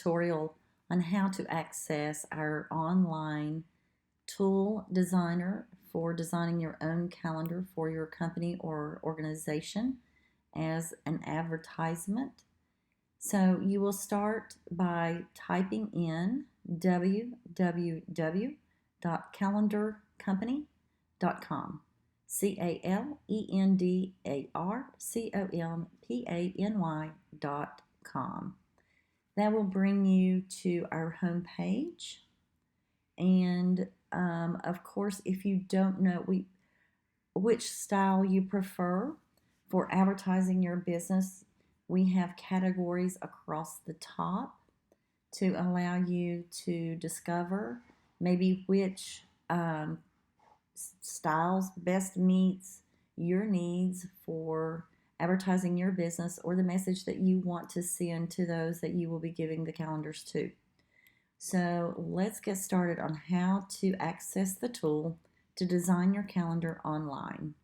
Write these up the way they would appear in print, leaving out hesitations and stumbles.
tutorial on how to access our online tool designer for designing your own calendar for your company or organization as an advertisement. So you will start by typing in www.calendarcompany.com. CALENDARCOMPANY.com. That will bring you to our homepage. And of course, if you don't know which style you prefer for advertising your business, we have categories across the top to allow you to discover maybe which styles best meets your needs for advertising your business or the message that you want to send to those that you will be giving the calendars to. So let's get started on how to access the tool to design your calendar online.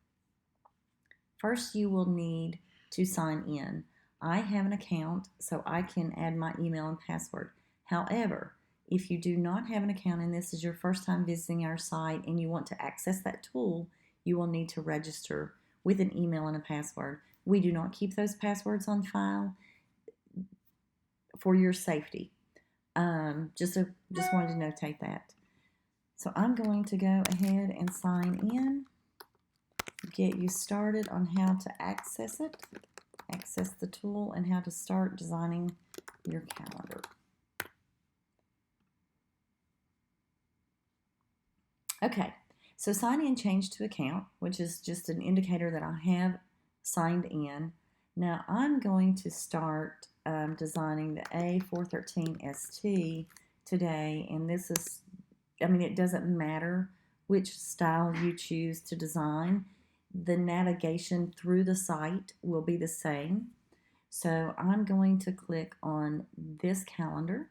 First, you will need to sign in. I have an account, so I can add my email and password. However, if you do not have an account and this is your first time visiting our site and you want to access that tool, you will need to register with an email and a password. We do not keep those passwords on file for your safety. Just wanted to notate that. So I'm going to go ahead and sign in, get you started on how to access it, access the tool, and how to start designing your calendar. Okay, so sign in changed to account, which is just an indicator that I have signed in. Now I'm going to start designing the A413ST today, and this is, it doesn't matter which style you choose to design. The navigation through the site will be the same. So I'm going to click on this calendar.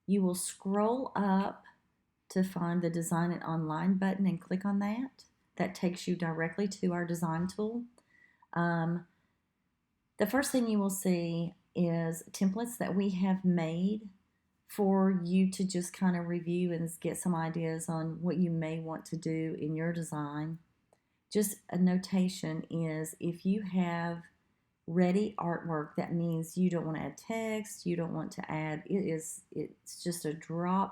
You will scroll up to find the Design It Online button and click on that. That takes you directly to our design tool. The first thing you will see is templates that we have made for you to just kind of review and get some ideas on what you may want to do in your design. Just a notation is if you have ready artwork, that means you don't want to add text, you don't want to add, it's just a drag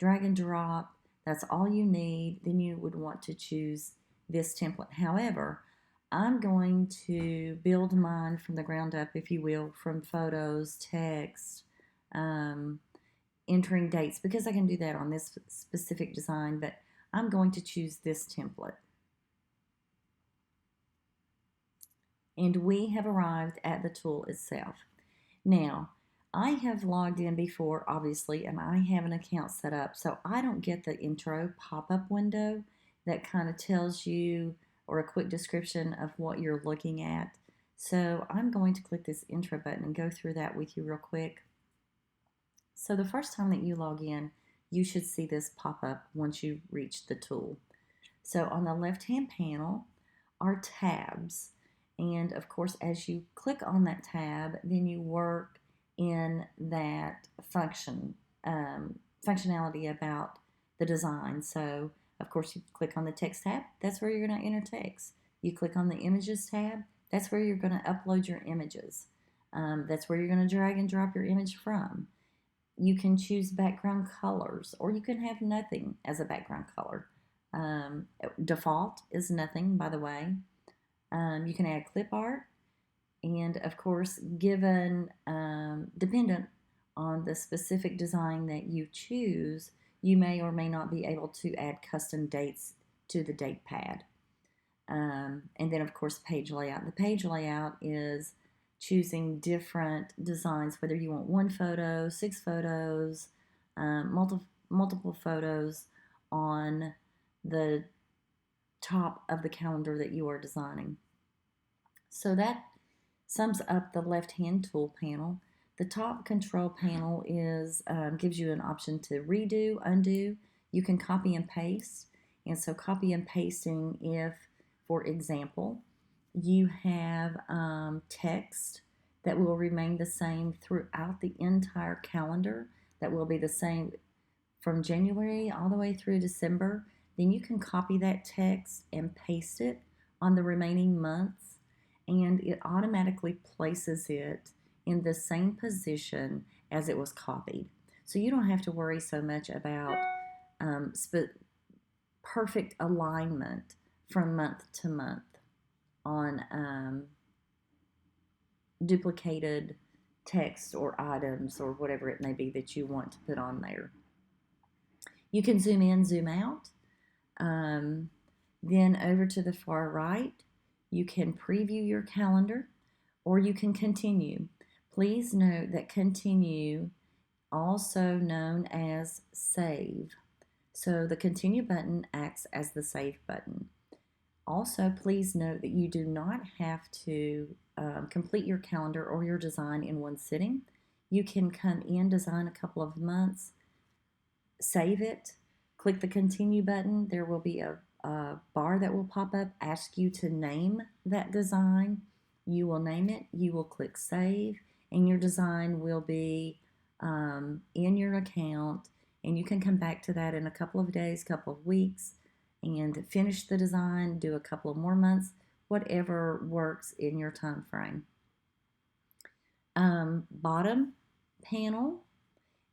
and drop, that's all you need, then you would want to choose this template. However, I'm going to build mine from the ground up, if you will, from photos, text, entering dates, because I can do that on this specific design, but I'm going to choose this template. And we have arrived at the tool itself. Now, I have logged in before, obviously, and I have an account set up, so I don't get the intro pop-up window that kind of tells you, or a quick description of what you're looking at. So I'm going to click this intro button and go through that with you real quick. So the first time that you log in, you should see this pop up once you reach the tool. So on the left-hand panel are tabs. And of course, as you click on that tab, then you work in that functionality about the design. So of course, you click on the text tab, that's where you're going to enter text. You click on the images tab, that's where you're going to upload your images. That's where you're going to drag and drop your image from. You can choose background colors, or you can have nothing as a background color. Default is nothing, by the way. You can add clip art, and of course, given dependent on the specific design that you choose, you may or may not be able to add custom dates to the date pad. And then, of course, page layout. The page layout is choosing different designs, whether you want one photo, 6 photos, multiple photos on the top of the calendar that you are designing. So that sums up the left-hand tool panel. The top control panel gives you an option to redo, undo. You can copy and paste. And so copy and pasting, if, for example, you have text that will remain the same throughout the entire calendar, that will be the same from January all the way through December, then you can copy that text and paste it on the remaining months, and it automatically places it in the same position as it was copied. So you don't have to worry so much about perfect alignment from month to month on duplicated text or items or whatever it may be that you want to put on there. You can zoom in, zoom out. Then over to the far right, you can preview your calendar or you can continue. Please note that continue, also known as save. So the continue button acts as the save button. Also, please note that you do not have to complete your calendar or your design in one sitting. You can come in, design a couple of months, save it, click the continue button. There will be a bar that will pop up, ask you to name that design. You will name it, you will click save, and your design will be in your account, and you can come back to that in a couple of days, couple of weeks, and finish the design, do a couple of more months, whatever works in your time frame. Bottom panel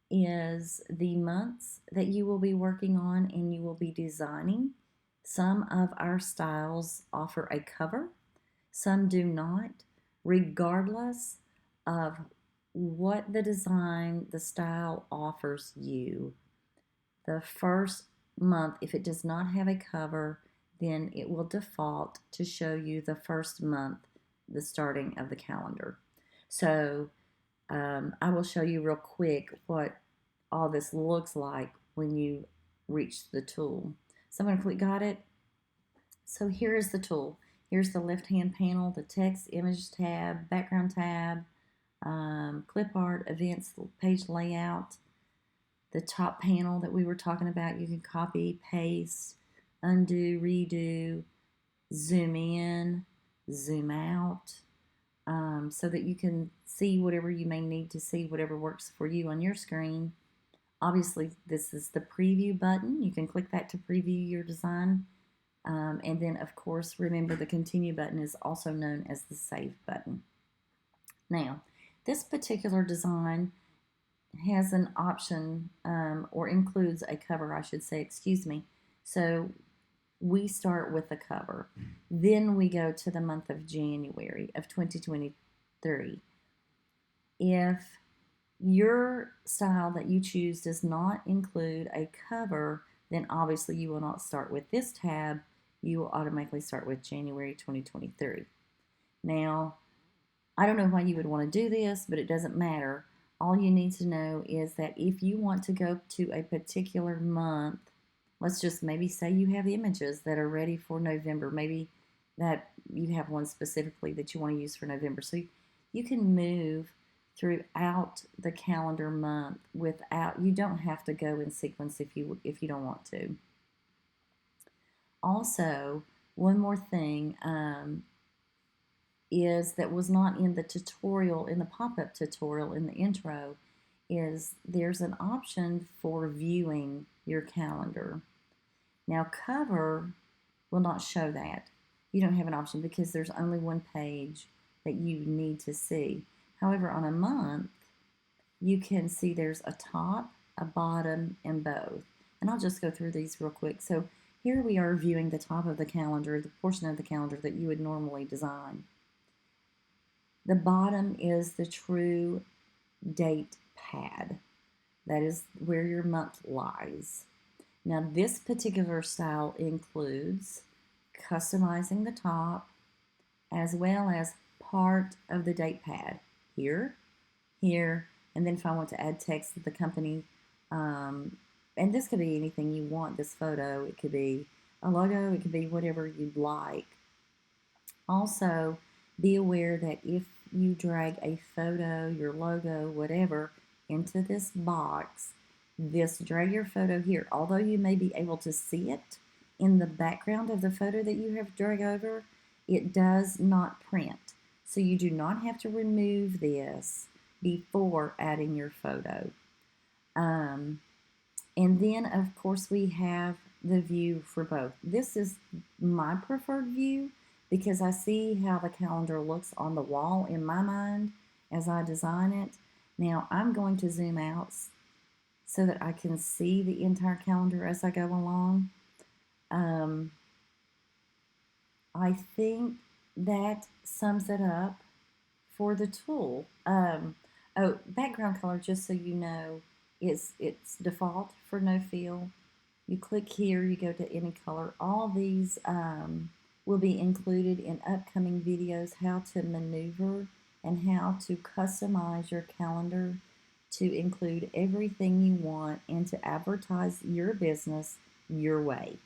is the months that you will be working on and you will be designing. Some of our styles offer a cover, some do not. Regardless of what the design, the style offers you, the first month, if it does not have a cover, then it will default to show you the first month, the starting of the calendar. So I will show you real quick what all this looks like when you reach the tool. So I'm going to click got it. So here is the tool. Here's the left-hand panel, the text, image tab, background tab, clip art, events, page layout. The top panel that we were talking about, you can copy, paste, undo, redo, zoom in, zoom out, so that you can see whatever you may need to see, whatever works for you on your screen. Obviously, this is the preview button. You can click that to preview your design. And then, of course, remember the continue button is also known as the save button. Now, this particular design has an option, or includes a cover, I should say, excuse me. So we start with the cover. Then we go to the month of January of 2023. If your style that you choose does not include a cover, then obviously you will not start with this tab. You will automatically start with January 2023. Now, I don't know why you would want to do this, but it doesn't matter. All you need to know is that if you want to go to a particular month, let's just maybe say you have images that are ready for November, maybe that you have one specifically that you want to use for November. So you can move throughout the calendar month without, you don't have to go in sequence if you don't want to. Also, one more thing is that was not in the tutorial, in the pop-up tutorial in the intro, is there's an option for viewing your calendar. Now, cover will not show that. You don't have an option because there's only one page that you need to see. However, on a month, you can see there's a top, a bottom, and both. And I'll just go through these real quick. So here we are viewing the top of the calendar, the portion of the calendar that you would normally design. The bottom is the true date pad. That is where your month lies. Now, this particular style includes customizing the top as well as part of the date pad. Here, and then if I want to add text to the company, and this could be anything you want, this photo, it could be a logo, it could be whatever you'd like. Also, be aware that if you drag a photo, your logo, whatever, into this box, drag your photo here. Although you may be able to see it in the background of the photo that you have drag over, it does not print. So you do not have to remove this before adding your photo. Um, and then, of course, we have the view for both. This is my preferred view because I see how the calendar looks on the wall in my mind as I design it. Now, I'm going to zoom out so that I can see the entire calendar as I go along. Um, I think that sums it up for the tool. Oh, background color, just so you know, is it's default for no fill. You click here, you go to any color. All these will be included in upcoming videos, how to maneuver and how to customize your calendar to include everything you want and to advertise your business your way.